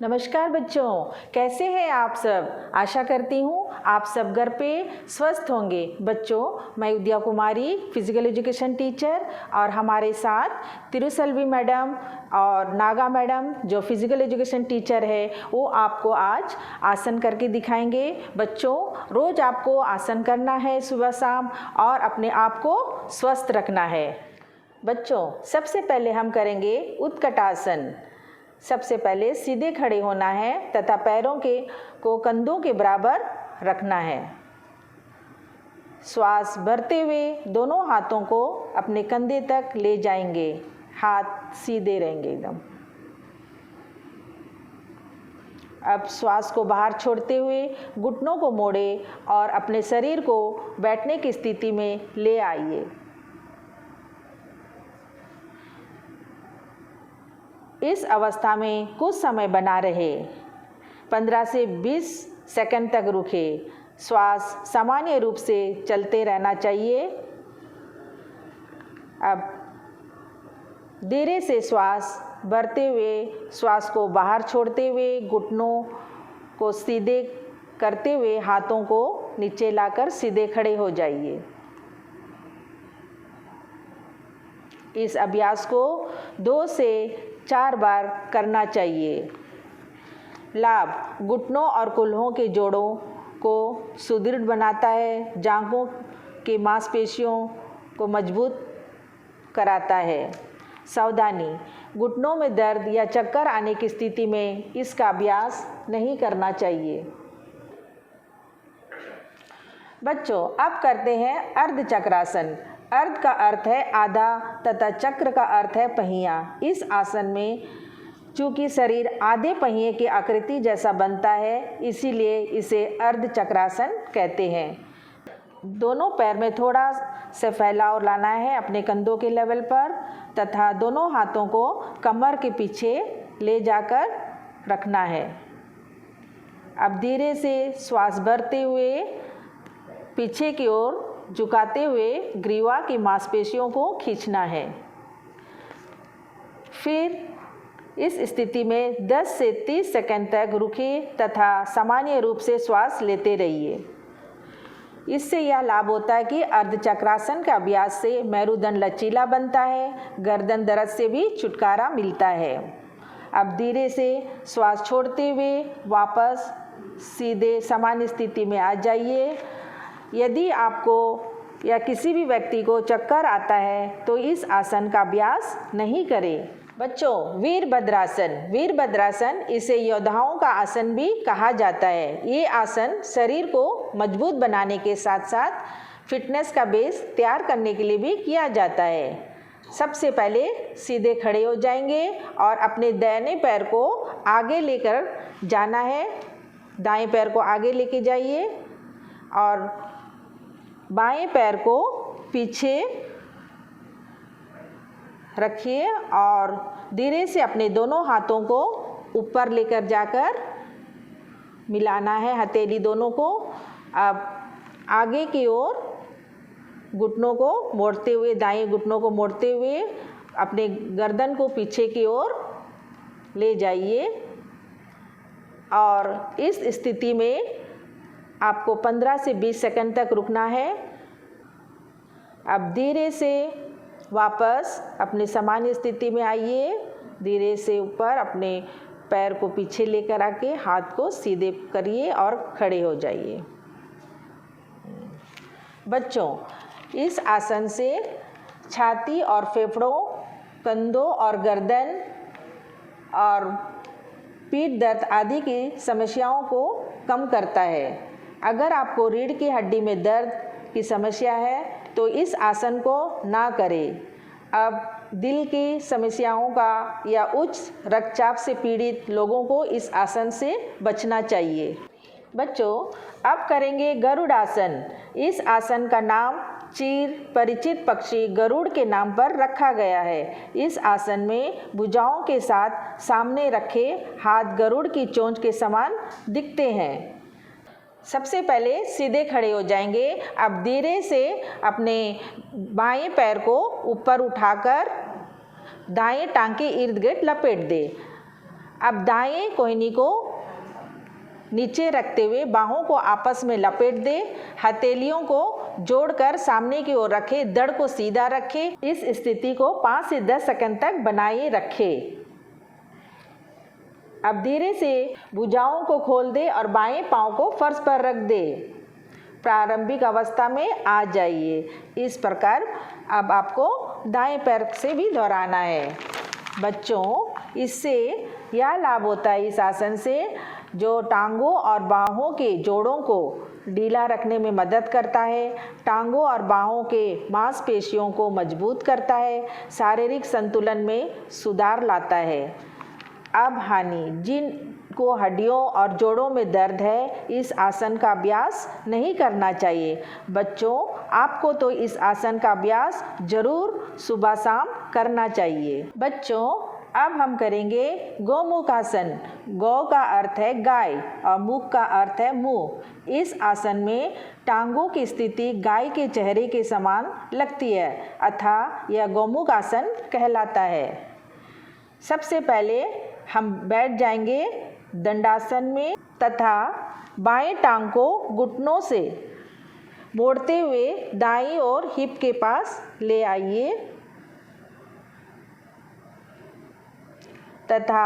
नमस्कार बच्चों, कैसे हैं आप सब। आशा करती हूँ आप सब घर पे स्वस्थ होंगे। बच्चों, मैं उद्या कुमारी फिजिकल एजुकेशन टीचर और हमारे साथ तिरुसेल्वी मैडम और नागा मैडम जो फिजिकल एजुकेशन टीचर है वो आपको आज आसन करके दिखाएंगे। बच्चों, रोज़ आपको आसन करना है सुबह शाम और अपने आप को स्वस्थ रखना है। बच्चों, सबसे पहले हम करेंगे उत्कटासन। सबसे पहले सीधे खड़े होना है तथा पैरों को कंधों के बराबर रखना है। श्वास भरते हुए दोनों हाथों को अपने कंधे तक ले जाएंगे। हाथ सीधे रहेंगे एकदम। अब श्वास को बाहर छोड़ते हुए घुटनों को मोड़े और अपने शरीर को बैठने की स्थिति में ले आइए। इस अवस्था में कुछ समय बना रहे। 15 से 20 सेकंड तक रुके। श्वास सामान्य रूप से चलते रहना चाहिए। अब धीरे से श्वास भरते हुए श्वास को बाहर छोड़ते हुए घुटनों को सीधे करते हुए हाथों को नीचे लाकर सीधे खड़े हो जाइए। इस अभ्यास को 2 से 4 बार करना चाहिए। लाभ: घुटनों और कूल्हों के जोड़ों को सुदृढ़ बनाता है, जांघों के मांसपेशियों को मजबूत कराता है। सावधानी: घुटनों में दर्द या चक्कर आने की स्थिति में इसका अभ्यास नहीं करना चाहिए। बच्चों, अब करते हैं अर्धचक्रासन। अर्ध का अर्थ है आधा तथा चक्र का अर्थ है पहिया। इस आसन में चूंकि शरीर आधे पहिए की आकृति जैसा बनता है, इसीलिए इसे अर्धचक्रासन कहते हैं। दोनों पैर में थोड़ा सा फैलाव लाना है अपने कंधों के लेवल पर तथा दोनों हाथों को कमर के पीछे ले जाकर रखना है। अब धीरे से श्वास भरते हुए पीछे की ओर झुकाते हुए ग्रीवा की मांसपेशियों को खींचना है। फिर इस स्थिति में 10 से 30 सेकंड तक रुकिए तथा सामान्य रूप से श्वास लेते रहिए। इससे यह लाभ होता है कि अर्धचक्रासन का अभ्यास से मेरुदंड लचीला बनता है, गर्दन दर्द से भी छुटकारा मिलता है। अब धीरे से श्वास छोड़ते हुए वापस सीधे सामान्य स्थिति में आ जाइए। यदि आपको या किसी भी व्यक्ति को चक्कर आता है तो इस आसन का अभ्यास नहीं करें। बच्चों, वीरभद्रासन। वीरभद्रासन इसे योद्धाओं का आसन भी कहा जाता है। ये आसन शरीर को मजबूत बनाने के साथ साथ फिटनेस का बेस तैयार करने के लिए भी किया जाता है। सबसे पहले सीधे खड़े हो जाएंगे और अपने दाहिने पैर को आगे लेकर जाना है। दाएं पैर को आगे लेके जाइए और बाएं पैर को पीछे रखिए और धीरे से अपने दोनों हाथों को ऊपर लेकर जाकर मिलाना है, हथेली दोनों को। अब आगे की ओर घुटनों को मोड़ते हुए, दाएं घुटनों को मोड़ते हुए अपने गर्दन को पीछे की ओर ले जाइए और इस स्थिति में आपको 15 से 20 सेकंड तक रुकना है। अब धीरे से वापस अपने सामान्य स्थिति में आइए। धीरे से ऊपर अपने पैर को पीछे लेकर आके हाथ को सीधे करिए और खड़े हो जाइए। बच्चों, इस आसन से छाती और फेफड़ों, कंधों और गर्दन और पीठ दर्द आदि की समस्याओं को कम करता है। अगर आपको रीढ़ की हड्डी में दर्द की समस्या है तो इस आसन को ना करें। अब दिल की समस्याओं का या उच्च रक्तचाप से पीड़ित लोगों को इस आसन से बचना चाहिए। बच्चों, अब करेंगे गरुड़ासन। इस आसन का नाम चिर परिचित पक्षी गरुड़ के नाम पर रखा गया है। इस आसन में भुजाओं के साथ सामने रखे हाथ गरुड़ की चोंच के समान दिखते हैं। सबसे पहले सीधे खड़े हो जाएंगे। अब धीरे से अपने बाएं पैर को ऊपर उठाकर दाएं टांग के इर्द गिर्द लपेट दें। अब दाएं कोहनी को नीचे रखते हुए बाहों को आपस में लपेट दे, हथेलियों को जोड़कर सामने की ओर रखे, धड़ को सीधा रखे। इस स्थिति को 5 से 10 सेकंड तक बनाए रखे। अब धीरे से भुजाओं को खोल दे और बाएं पांव को फर्श पर रख दे। प्रारंभिक अवस्था में आ जाइए। इस प्रकार अब आपको दाएं पैर से भी दोहराना है। बच्चों, इससे यह लाभ होता है इस आसन से, जो टांगों और बाहों के जोड़ों को ढीला रखने में मदद करता है, टांगों और बाहों के मांसपेशियों को मजबूत करता है, शारीरिक संतुलन में सुधार लाता है। अब हानि, जिनको हड्डियों और जोड़ों में दर्द है, इस आसन का अभ्यास नहीं करना चाहिए। बच्चों, आपको तो इस आसन का अभ्यास जरूर सुबह शाम करना चाहिए। बच्चों, अब हम करेंगे गौमुखासन। गौ का अर्थ है गाय और मुख का अर्थ है मुंह। इस आसन में टांगों की स्थिति गाय के चेहरे के समान लगती है, अतः यह गौमुख आसन कहलाता है। सबसे पहले हम बैठ जाएंगे दंडासन में तथा बाएं टांग को घुटनों से मोड़ते हुए दाईं ओर हिप के पास ले आइए तथा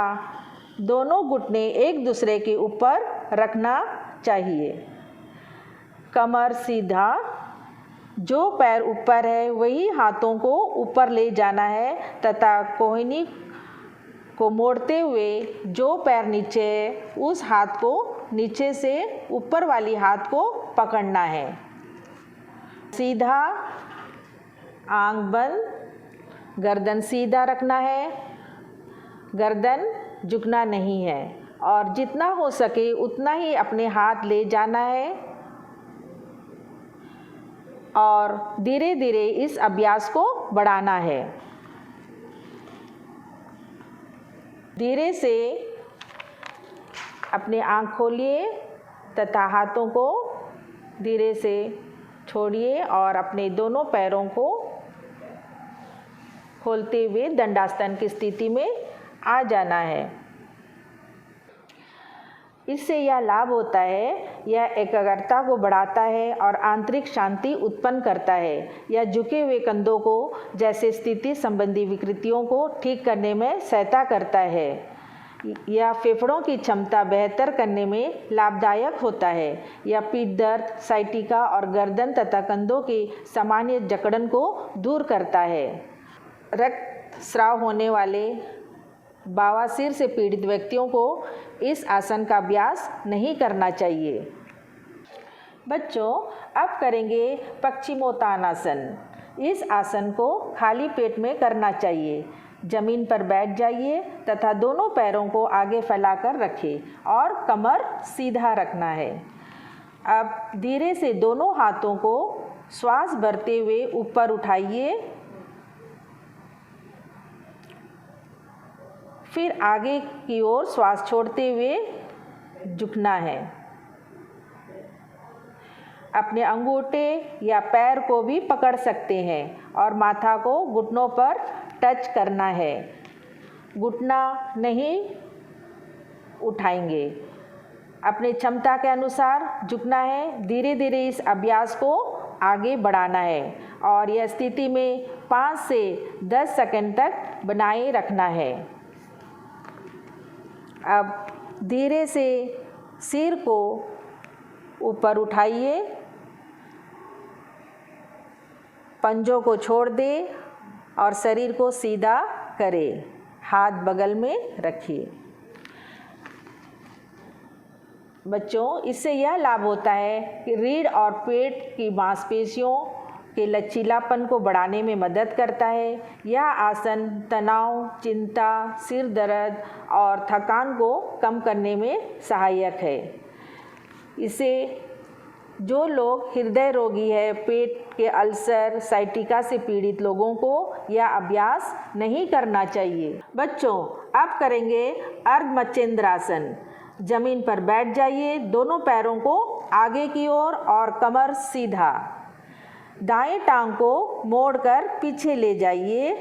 दोनों घुटने एक दूसरे के ऊपर रखना चाहिए। कमर सीधा, जो पैर ऊपर है वही हाथों को ऊपर ले जाना है तथा कोहनी को मोड़ते हुए जो पैर नीचे है उस हाथ को नीचे से ऊपर वाली हाथ को पकड़ना है। सीधा, आंख बंद, गर्दन सीधा रखना है, गर्दन झुकना नहीं है और जितना हो सके उतना ही अपने हाथ ले जाना है और धीरे धीरे इस अभ्यास को बढ़ाना है। धीरे से अपने आँख खोलिए तथा हाथों को धीरे से छोड़िए और अपने दोनों पैरों को खोलते हुए दंडासन की स्थिति में आ जाना है। इससे यह लाभ होता है, यह एकाग्रता को बढ़ाता है और आंतरिक शांति उत्पन्न करता है। यह झुके हुए कंधों को जैसे स्थिति संबंधी विकृतियों को ठीक करने में सहायता करता है। यह फेफड़ों की क्षमता बेहतर करने में लाभदायक होता है। यह पीठ दर्द, साइटिका और गर्दन तथा कंधों की सामान्य जकड़न को दूर करता है। रक्त स्राव होने वाले बवासीर से पीड़ित व्यक्तियों को इस आसन का अभ्यास नहीं करना चाहिए। बच्चों, अब करेंगे पश्चिमोत्तानासन। इस आसन को खाली पेट में करना चाहिए। जमीन पर बैठ जाइए तथा दोनों पैरों को आगे फैलाकर रखें और कमर सीधा रखना है। अब धीरे से दोनों हाथों को श्वास भरते हुए ऊपर उठाइए, फिर आगे की ओर श्वास छोड़ते हुए झुकना है। अपने अंगूठे या पैर को भी पकड़ सकते हैं और माथा को घुटनों पर टच करना है। घुटना नहीं उठाएंगे। अपनी क्षमता के अनुसार झुकना है। धीरे धीरे इस अभ्यास को आगे बढ़ाना है और यह स्थिति में 5 से 10 सेकंड तक बनाए रखना है। अब धीरे से सिर को ऊपर उठाइए, पंजों को छोड़ दें और शरीर को सीधा करें। हाथ बगल में रखिए। बच्चों, इससे यह लाभ होता है कि रीढ़ और पेट की मांसपेशियों के लचीलापन को बढ़ाने में मदद करता है। यह आसन तनाव, चिंता, सिर दर्द और थकान को कम करने में सहायक है। इसे जो लोग हृदय रोगी है, पेट के अल्सर, साइटिका से पीड़ित लोगों को यह अभ्यास नहीं करना चाहिए। बच्चों, अब करेंगे अर्धमच्छेंद्रासन। जमीन पर बैठ जाइए, दोनों पैरों को आगे की ओर और कमर सीधा। दाएं टांग को मोड़कर पीछे ले जाइए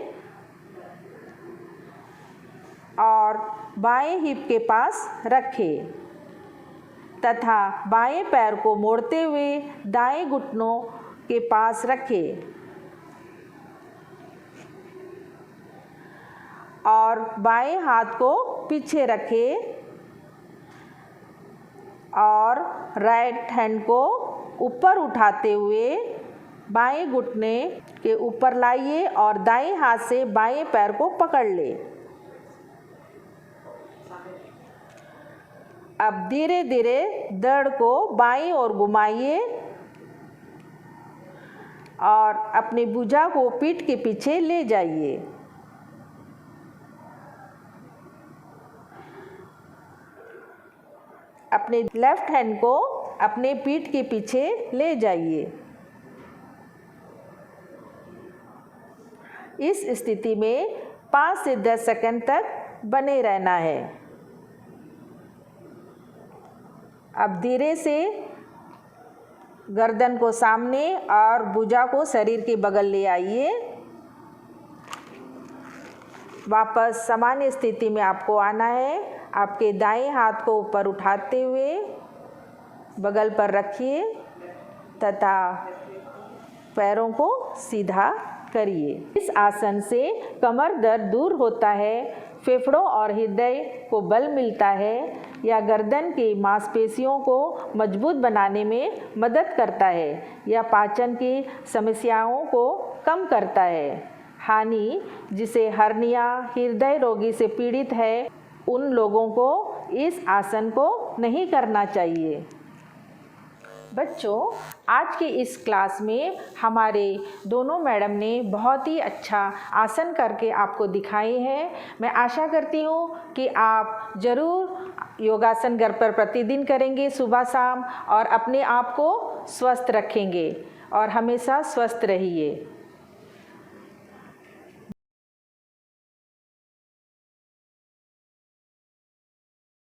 और बाएं हिप के पास रखें तथा बाएं पैर को मोड़ते हुए दाएं घुटनों के पास रखें और बाएं हाथ को पीछे रखें और राइट हैंड को ऊपर उठाते हुए बाएं घुटने के ऊपर लाइए और दाएं हाथ से बाएं पैर को पकड़ ले। अब धीरे धीरे दड़ को बाएं ओर घुमाइए और अपनी भुजा को पीठ के पीछे ले जाइए। अपने लेफ्ट हैंड को अपने पीठ के पीछे ले जाइए। इस स्थिति में 5 से 10 सेकंड तक बने रहना है। अब धीरे से गर्दन को सामने और भुजा को शरीर के बगल ले आइए। वापस सामान्य स्थिति में आपको आना है। आपके दाएं हाथ को ऊपर उठाते हुए बगल पर रखिए तथा पैरों को सीधा करिए। इस आसन से कमर दर्द दूर होता है, फेफड़ों और हृदय को बल मिलता है, या गर्दन की मांसपेशियों को मजबूत बनाने में मदद करता है, या पाचन की समस्याओं को कम करता है। हानि जिसे हर्निया हृदय रोगी से पीड़ित है उन लोगों को इस आसन को नहीं करना चाहिए। बच्चों, आज की इस क्लास में हमारे दोनों मैडम ने बहुत ही अच्छा आसन करके आपको दिखाए हैं। मैं आशा करती हूँ कि आप ज़रूर योगासन घर पर प्रतिदिन करेंगे सुबह शाम और अपने आप को स्वस्थ रखेंगे और हमेशा स्वस्थ रहिए।